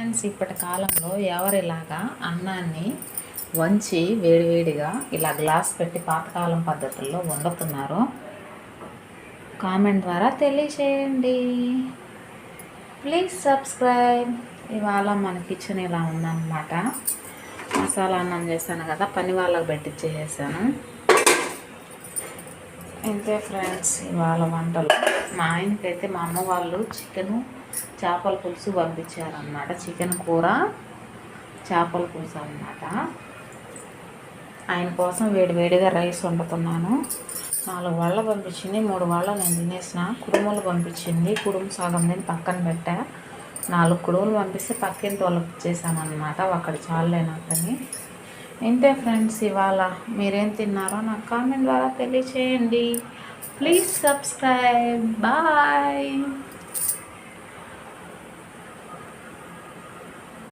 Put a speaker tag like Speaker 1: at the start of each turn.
Speaker 1: Friends, ఇప్పటి కాలంలో ఎవరిలాగా అన్నాన్ని వంచి వేడివేడిగా ఇలా గ్లాస్ పెట్టి పాతకాలం పద్ధతుల్లో వండుతున్నారు? కామెంట్ ద్వారా తెలియచేయండి. Please subscribe. ఇవాళ మన కిచెన్ ఇలా ఉందన్నమాట. మసాలా అన్నం చేశాను కదా, పని వాళ్ళకి పెట్టించేసాను. ఇంతే ఫ్రెండ్స్ ఇవాళ వంటలు. మా ఆయనకైతే మా అమ్మ వాళ్ళు చికెను చేపల పులుసు పంపించారన్నమాట. చికెన్ కూర చేపల పులుసు అన్నమాట. ఆయన కోసం వేడివేడిగా రైస్ వండుతున్నాను. 4 వాళ్ళ పంపించింది, 3 వాళ్ళ నేను తినేసిన. కుడుములు పంపించింది, కుడుము సగం తిని పక్కన పెట్టా. 4 కుడుములు పంపిస్తే పక్కింటి వాళ్ళకి ఇచ్చేసాను అన్నమాట. అక్కడ చాలులే నాకని. ఇంతే ఫ్రెండ్స్, ఇవాళ మీరేం తిన్నారో నాకు కామెంట్ ద్వారా తెలియచేయండి. Please subscribe. బాయ్.